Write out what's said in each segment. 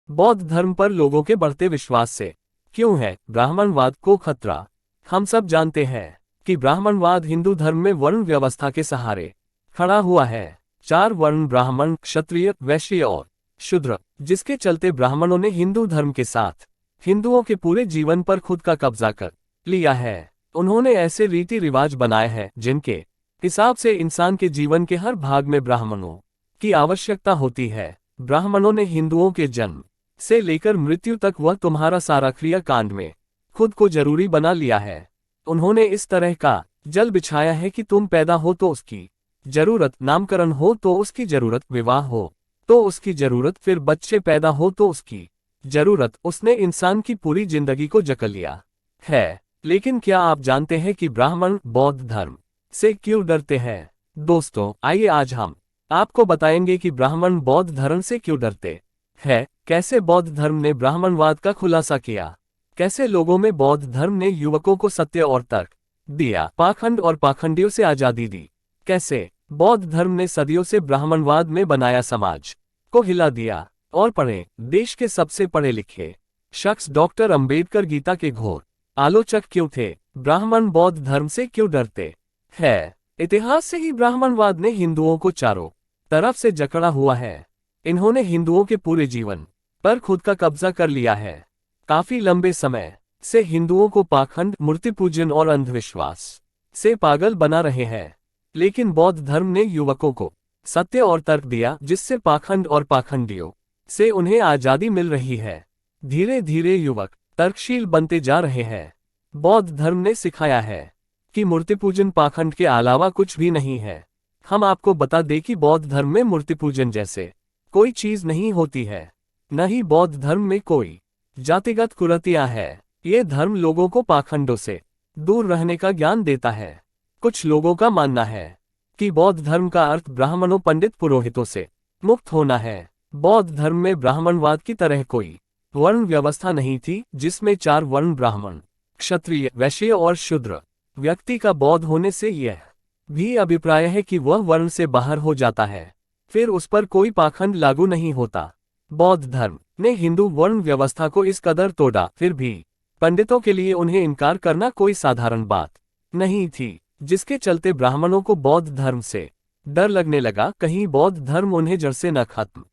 बौद्ध धर्म पर लोगों के बढ़ते विश्वास से क्यों है ब्राह्मणवाद को खतरा। हम सब जानते हैं कि ब्राह्मणवाद हिंदू धर्म में वर्ण व्यवस्था के सहारे खड़ा हुआ है। 4 वर्ण ब्राह्मण, क्षत्रिय, वैश्य और शूद्र, जिसके चलते ब्राह्मणों ने हिंदू धर्म के साथ हिंदुओं के पूरे जीवन पर खुद का कब्जा कर लिया है। उन्होंने ऐसे रीति रिवाज बनाए हैं जिनके हिसाब से इंसान के जीवन के हर भाग में ब्राह्मणों की आवश्यकता होती है। ब्राह्मणों ने हिंदुओं के जन्म से लेकर मृत्यु तक वह तुम्हारा सारा क्रियाकांड में खुद को जरूरी बना लिया है। उन्होंने इस तरह का जल बिछाया है कि तुम पैदा हो तो उसकी जरूरत, नामकरण हो तो उसकी जरूरत, विवाह हो तो उसकी जरूरत, फिर बच्चे पैदा हो तो उसकी जरूरत। उसने इंसान की पूरी जिंदगी को जकड़ लिया है। लेकिन क्या आप जानते हैं कि ब्राह्मण बौद्ध धर्म से क्यों डरते हैं? दोस्तों, आइए आज हम आपको बताएंगे कि ब्राह्मण बौद्ध धर्म से क्यों डरते हैं, कैसे बौद्ध धर्म ने ब्राह्मणवाद का खुलासा किया, कैसे लोगों में बौद्ध धर्म ने युवकों को सत्य और तर्क दिया, पाखंड और पाखंडियों से आजादी दी, कैसे बौद्ध धर्म ने सदियों से ब्राह्मणवाद में बनाया समाज को हिला दिया। और पढ़ें, देश के सबसे पढ़े लिखे शख्स डॉक्टर अंबेडकर गीता के घोर आलोचक क्यों थे, ब्राह्मण बौद्ध धर्म से क्यों डरते हैं। इतिहास से ही ब्राह्मणवाद ने हिंदुओं को चारों तरफ से जकड़ा हुआ है। इन्होंने हिंदुओं के पूरे जीवन पर खुद का कब्जा कर लिया है। काफी लंबे समय से हिंदुओं को पाखंड, मूर्ति पूजन और अंधविश्वास से पागल बना रहे हैं। लेकिन बौद्ध धर्म ने युवकों को सत्य और तर्क दिया, जिससे पाखंड और पाखंडियों से उन्हें आजादी मिल रही है। धीरे धीरे युवक तर्कशील बनते जा रहे हैं। बौद्ध धर्म ने सिखाया है कि मूर्ति पूजन पाखंड के अलावा कुछ भी नहीं है। हम आपको बता दें कि बौद्ध धर्म में मूर्ति पूजन जैसे कोई चीज नहीं होती है, न ही बौद्ध धर्म में कोई जातिगत कुरीतियां है। ये धर्म लोगों को पाखंडों से दूर रहने का ज्ञान देता है। कुछ लोगों का मानना है कि बौद्ध धर्म का अर्थ ब्राह्मणों, पंडित, पुरोहितों से मुक्त होना है। बौद्ध धर्म में ब्राह्मणवाद की तरह कोई वर्ण व्यवस्था नहीं थी, जिसमें 4 वर्ण ब्राह्मण, क्षत्रिय, वैश्य और शूद्र। व्यक्ति का बौद्ध होने से यह भी अभिप्राय है कि वह वर्ण से बाहर हो जाता है, फिर उस पर कोई पाखंड लागू नहीं होता। बौद्ध धर्म ने हिंदू वर्ण व्यवस्था को इस कदर तोड़ा, फिर भी पंडितों के लिए उन्हें इनकार करना कोई साधारण बात नहीं थी, जिसके चलते ब्राह्मणों को बौद्ध धर्म से डर लगने लगा, कहीं बौद्ध धर्म उन्हें जड़ से न खत्म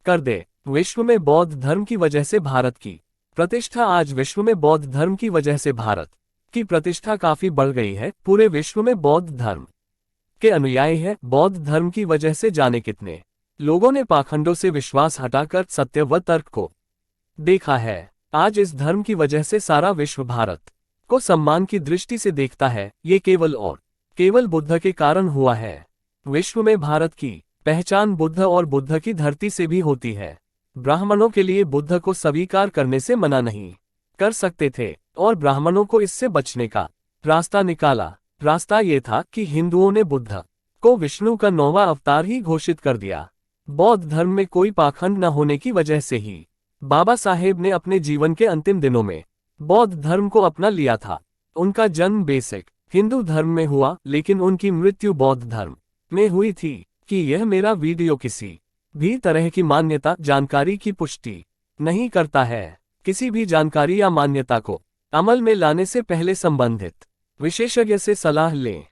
कर दे। विश्व में बौद्ध धर्म की वजह से भारत की प्रतिष्ठा, आज विश्व में बौद्ध धर्म की वजह से भारत की प्रतिष्ठा काफी बढ़ गई है। पूरे विश्व में बौद्ध धर्म के अनुयायी है। बौद्ध धर्म की वजह से जाने कितने लोगों ने पाखंडों से विश्वास हटाकर सत्य व तर्क को देखा है। आज इस धर्म की वजह से सारा विश्व भारत को सम्मान की दृष्टि से देखता है। ये केवल और केवल बुद्ध के कारण हुआ है। विश्व में भारत की पहचान बुद्ध और बुद्ध की धरती से भी होती है। ब्राह्मणों के लिए बुद्ध को स्वीकार करने से मना नहीं कर सकते थे और ब्राह्मणों को इससे बचने का रास्ता निकाला। रास्ता ये था कि हिंदुओं ने बुद्ध को विष्णु का 9वां अवतार ही घोषित कर दिया। बौद्ध धर्म में कोई पाखंड न होने की वजह से ही बाबा साहेब ने अपने जीवन के अंतिम दिनों में बौद्ध धर्म को अपना लिया था। उनका जन्म बेसिक हिंदू धर्म में हुआ, लेकिन उनकी मृत्यु बौद्ध धर्म में हुई थी। कि यह मेरा वीडियो किसी भी तरह की मान्यता, जानकारी की पुष्टि नहीं करता है। किसी भी जानकारी या मान्यता को अमल में लाने से पहले संबंधित विशेषज्ञ से सलाह लें।